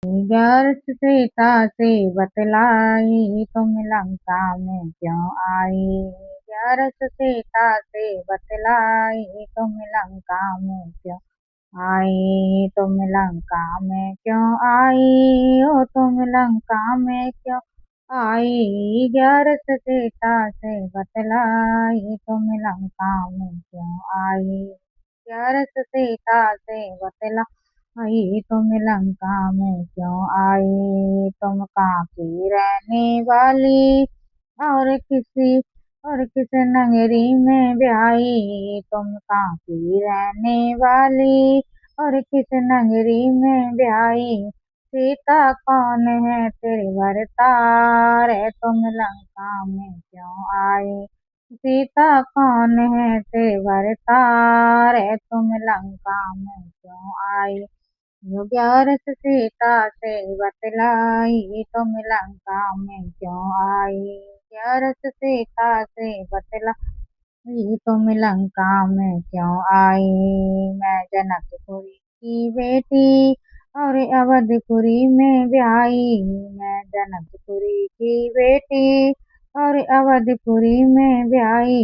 ग्यारस सीता से बतलाई तुम लंका में क्यों आई। ग्यारस सीता से बतलाई तुम लंका में क्यों आई। तुम लंका में क्यों आई ओ तुम लंका में क्यों आई। ग्यारस सीता से बतलाई तुम लंका में क्यों आई। ग्यारस सीता से बतलाई तुम लंका में क्यों आई। तुम कहाँ की रहने वाली और किस नगरी में ब्याही। तुम कहाँ की रहने वाली और किस नगरी में ब्याही। सीता कौन है तेरे भरतार तुम लंका में क्यों आई। सीता कौन है तेरे भरतार तुम लंका में क्यों आई। जो ग्यारस सीता से बतलाई तुम लंका में क्यों आई। ग्यारस सीता से बतलाई तुम लंका में क्यों आई। मैं जनकपुरी की बेटी और अवधपुरी में ब्याही। मैं जनकपुरी की बेटी और अवधपुरी में ब्याही।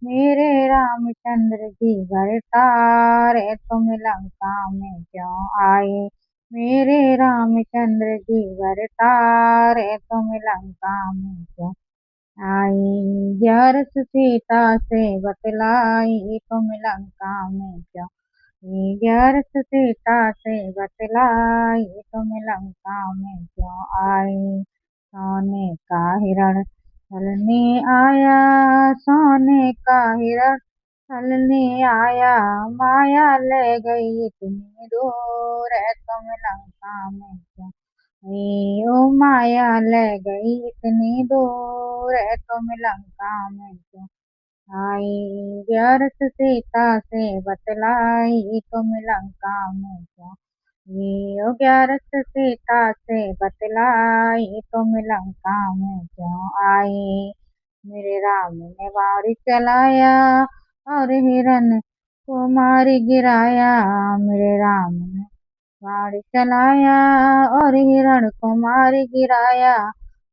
मेरे रामचंद्र की भरतार तुम लंका में क्यों आई। मेरे रामचंद्र की भरतार तुम लंका में क्यों आई। ग्यारस सीता से बतलाई तुम लंका में क्यों। ग्यारस सीता से बतलाई तुम लंका में क्यों आई। सोने का हिरण ढलने आया। सोने का हिरण ढलने आया। माया ले गई इतनी दूर तुम लंका में क्यों ओ माया ले गई इतनी दूर तुम लंका में क्यों आई। ग्यारस सीता से बतलाई तुम लंका में क्यों ओ ग्यारस सीता से बतलाई तुम लंका में क्यों आई। मेरे राम ने वारी चलाया और हिरन को मारी गिराया। मेरे राम ने बाण चलाया और हिरण को मार गिराया।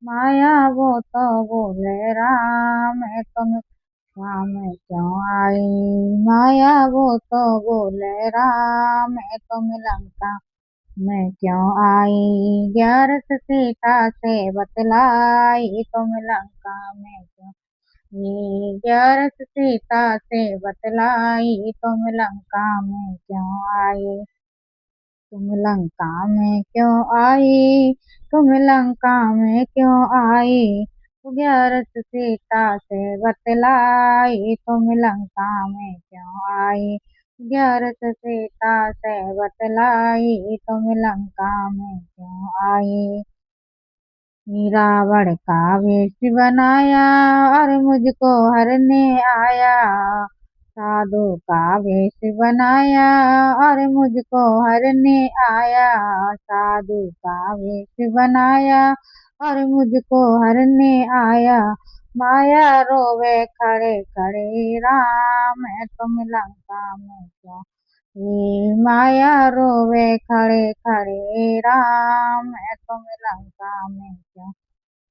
माया वो तो बोले राम राम क्यों आई। माया वो तो बोले राम तुम लंका में क्यों आई। ग्यारस सीता से बतलाई तुम लंका में क्यों। ग्यारस सीता से बतलाई तुम लंका में क्यों आई। तुम लंका में क्यों आई। तुम लंका में क्यों आई। ग्यारस सीता से बतलाई तुम लंका में क्यों आई। ग्यारस सीता से बतलाई तुम लंका में क्यों आई। रावण का वेश बनाया और मुझको हरने आया। साधु का वेश बनाया और मुझको हरने आया। साधु का वेश बनाया और मुझको हरने आया। माया रोवे खड़े खड़े राम तुम लंका में क्यों। माया रोवे खड़े खड़े राम तुम लंका में क्यों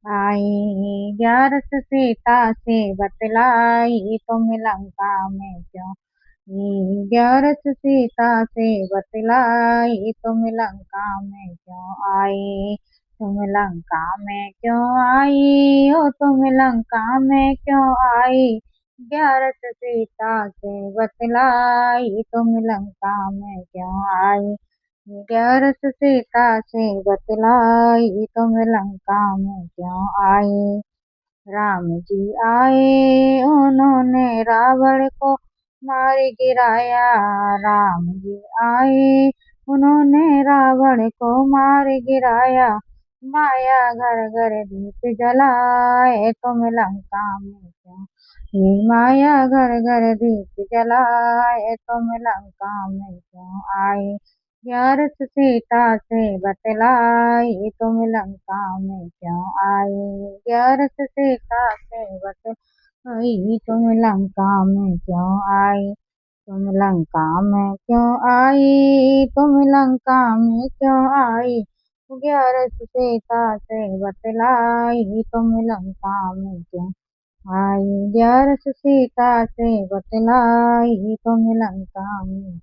आई। ग्यारस सीता से बतलाई तुम लंका में क्यों। ग्यारस सीता से बतलाई तुम लंका में क्यों आई। तुम लंका में क्यों आई ओ तुम लंका में क्यों आई। ग्यारस सीता से बतलाई तुम लंका में क्यों आई। ग्यारस सीता से बतलाई तुम लंका में क्यों आई। राम जी आए उन्होंने रावण को मार गिराया। राम जी आए उन्होंने रावण को मार गिराया। माया घर घर दीप जलाए तुम लंका में क्यों। माया घर घर दीप जलाए तुम लंका में क्यों आई। ग्यारस सीता से बतलाई तुम लंका में क्यों आई। ग्यारस सीता से बतलाई तुम लंका में क्यों आई। तुम लंका में क्यों आई। तुम लंका में क्यों आई। ग्यारस सीता से बतलाई तुम लंका में क्यों आई। ग्यारस सीता से बतलाई तुम लंका में